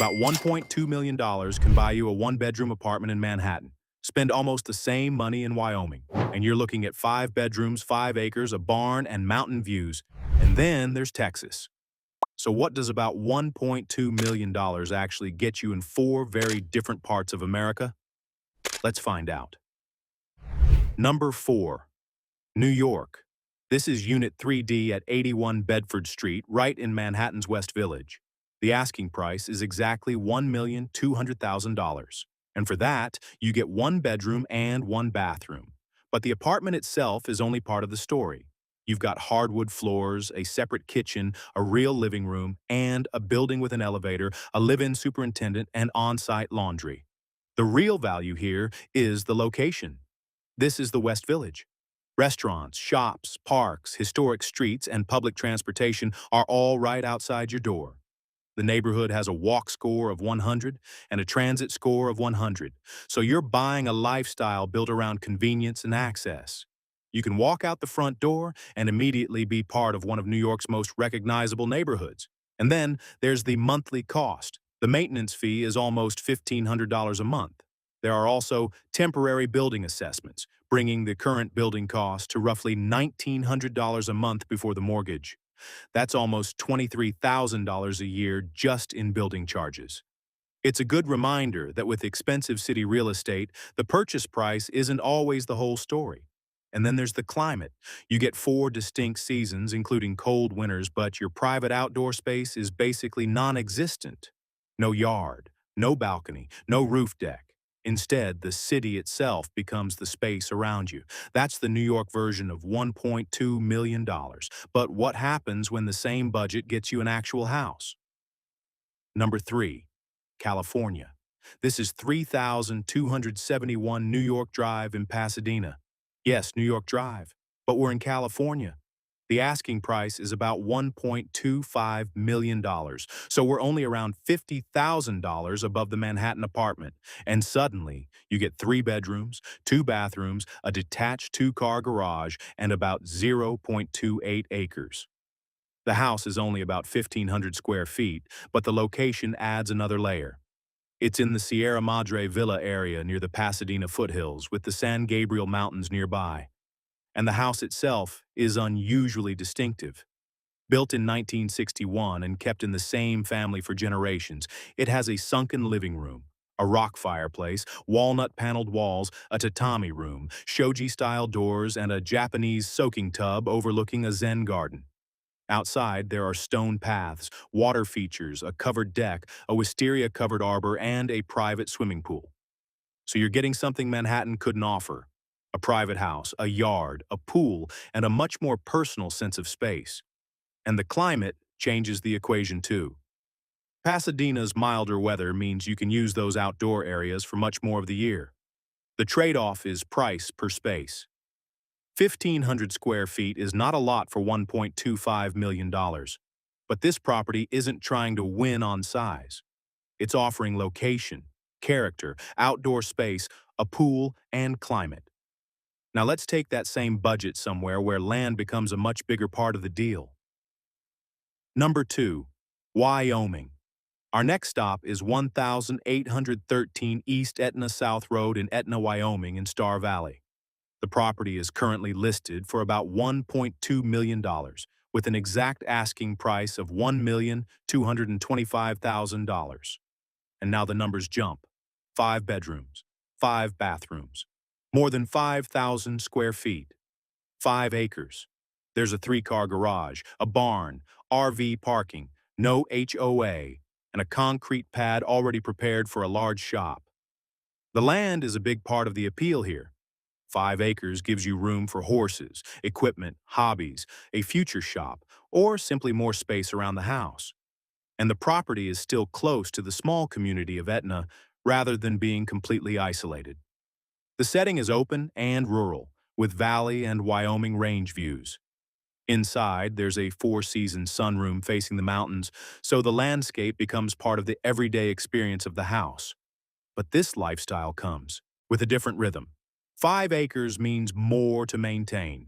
About $1.2 million can buy you a one-bedroom apartment in Manhattan. Spend almost the same money in Wyoming, and you're looking at 5 bedrooms, 5 acres, a barn, and mountain views. And then there's Texas. So what does about $1.2 million actually get you in four very different parts of America? Let's find out. Number 4. New York. This is Unit 3D at 81 Bedford Street, right in Manhattan's West Village. The asking price is exactly $1,200,000. And for that, you get one bedroom and one bathroom. But the apartment itself is only part of the story. You've got hardwood floors, a separate kitchen, a real living room, and a building with an elevator, a live-in superintendent, and on-site laundry. The real value here is the location. This is the West Village. Restaurants, shops, parks, historic streets, and public transportation are all right outside your door. The neighborhood has a walk score of 100 and a transit score of 100, so you're buying a lifestyle built around convenience and access. You can walk out the front door and immediately be part of one of New York's most recognizable neighborhoods. And then there's the monthly cost. The maintenance fee is almost $1,500 a month. There are also temporary building assessments, bringing the current building cost to roughly $1,900 a month before the mortgage. That's almost $23,000 a year just in building charges. It's a good reminder that with expensive city real estate, the purchase price isn't always the whole story. And then there's the climate. You get 4 distinct seasons, including cold winters, but your private outdoor space is basically non-existent. No yard, no balcony, no roof deck. Instead, the city itself becomes the space around you. That's the New York version of $1.2 million. But what happens when the same budget gets you an actual house? Number 3. California. This is 3,271 New York Drive in Pasadena. Yes, New York Drive, but we're in California. The asking price is about $1.25 million, so we're only around $50,000 above the Manhattan apartment. And suddenly, you get 3 bedrooms, 2 bathrooms, a detached 2-car garage, and about 0.28 acres. The house is only about 1,500 square feet, but the location adds another layer. It's in the Sierra Madre Villa area near the Pasadena foothills with the San Gabriel Mountains nearby. And the house itself is unusually distinctive. Built in 1961 and kept in the same family for generations, it has a sunken living room, a rock fireplace, walnut-paneled walls, a tatami room, shoji-style doors, and a Japanese soaking tub overlooking a Zen garden. Outside, there are stone paths, water features, a covered deck, a wisteria-covered arbor, and a private swimming pool. So you're getting something Manhattan couldn't offer: a private house, a yard, a pool, and a much more personal sense of space. And the climate changes the equation too. Pasadena's milder weather means you can use those outdoor areas for much more of the year. The trade-off is price per space. 1,500 square feet is not a lot for $1.25 million. But this property isn't trying to win on size. It's offering location, character, outdoor space, a pool, and climate. Now let's take that same budget somewhere where land becomes a much bigger part of the deal. Number 2. Wyoming. Our next stop is 1813 East Etna South Road in Etna, Wyoming in Star Valley. The property is currently listed for about $1.2 million, with an exact asking price of $1,225,000. And now the numbers jump. 5 bedrooms, 5 bathrooms, more than 5,000 square feet, 5 acres. There's a 3-car garage, a barn, RV parking, no HOA, and a concrete pad already prepared for a large shop. The land is a big part of the appeal here. 5 acres gives you room for horses, equipment, hobbies, a future shop, or simply more space around the house. And the property is still close to the small community of Etna rather than being completely isolated. The setting is open and rural, with valley and Wyoming range views. Inside, there's a 4-season sunroom facing the mountains, so the landscape becomes part of the everyday experience of the house. But this lifestyle comes with a different rhythm. 5 acres means more to maintain.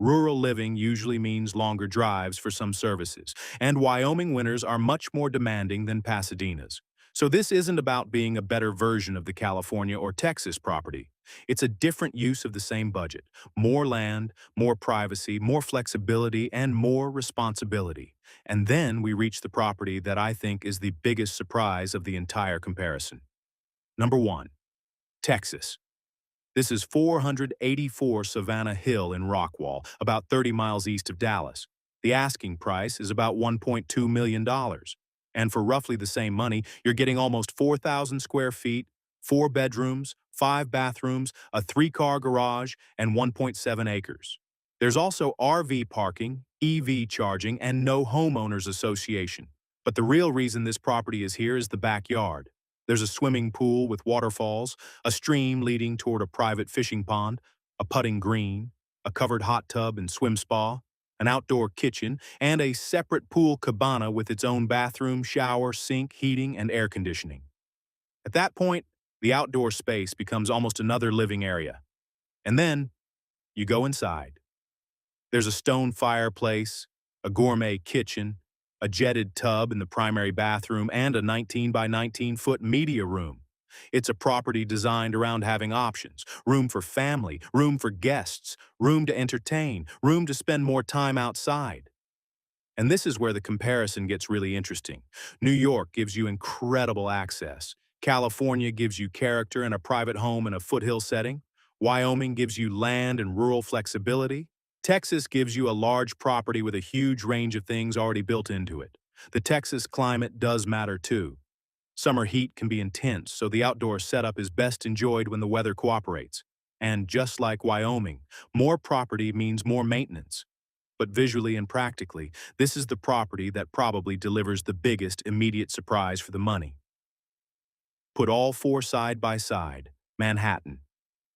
Rural living usually means longer drives for some services, and Wyoming winters are much more demanding than Pasadena's. So this isn't about being a better version of the California or Texas property. It's a different use of the same budget. More land, more privacy, more flexibility, and more responsibility. And then we reach the property that I think is the biggest surprise of the entire comparison. Number 1. Texas. This is 484 Savannah Hill in Rockwall, about 30 miles east of Dallas. The asking price is about $1.2 million. And for roughly the same money, you're getting almost 4,000 square feet, 4 bedrooms, 5 bathrooms, a 3-car garage, and 1.7 acres. There's also RV parking, EV charging, and no homeowners association. But the real reason this property is here is the backyard. There's a swimming pool with waterfalls, a stream leading toward a private fishing pond, a putting green, a covered hot tub and swim spa, an outdoor kitchen, and a separate pool cabana with its own bathroom, shower, sink, heating, and air conditioning. At that point, the outdoor space becomes almost another living area. And then, you go inside. There's a stone fireplace, a gourmet kitchen, a jetted tub in the primary bathroom, and a 19 by 19-foot media room. It's a property designed around having options: room for family, room for guests, room to entertain, room to spend more time outside. And this is where the comparison gets really interesting. New York gives you incredible access. California gives you character and a private home in a foothill setting. Wyoming gives you land and rural flexibility. Texas gives you a large property with a huge range of things already built into it. The Texas climate does matter too. Summer heat can be intense, so the outdoor setup is best enjoyed when the weather cooperates. And just like Wyoming, more property means more maintenance. But visually and practically, this is the property that probably delivers the biggest immediate surprise for the money. Put all 4 side by side. Manhattan.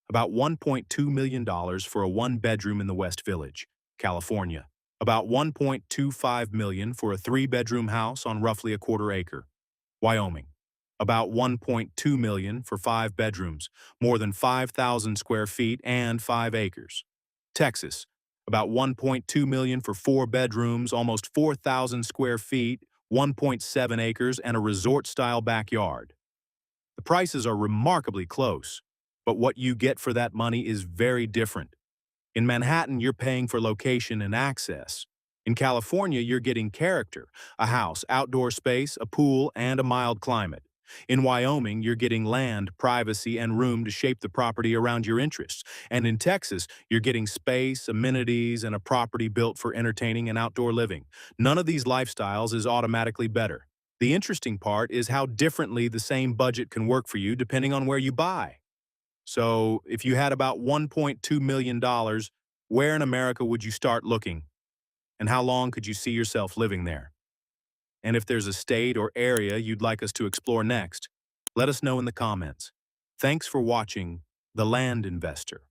About $1.2 million for a 1-bedroom in the West Village, California. About $1.25 million for a 3-bedroom house on roughly a quarter acre, Wyoming. About $1.2 million for 5 bedrooms, more than 5,000 square feet and 5 acres. Texas. About $1.2 million for 4 bedrooms, almost 4,000 square feet, 1.7 acres, and a resort-style backyard. The prices are remarkably close, but what you get for that money is very different. In Manhattan, you're paying for location and access. In California, you're getting character: a house, outdoor space, a pool, and a mild climate. In Wyoming, you're getting land, privacy, and room to shape the property around your interests. And in Texas, you're getting space, amenities, and a property built for entertaining and outdoor living. None of these lifestyles is automatically better. The interesting part is how differently the same budget can work for you depending on where you buy. So, if you had about $1.2 million, where in America would you start looking? And how long could you see yourself living there? And if there's a state or area you'd like us to explore next, let us know in the comments. Thanks for watching The Land Investor.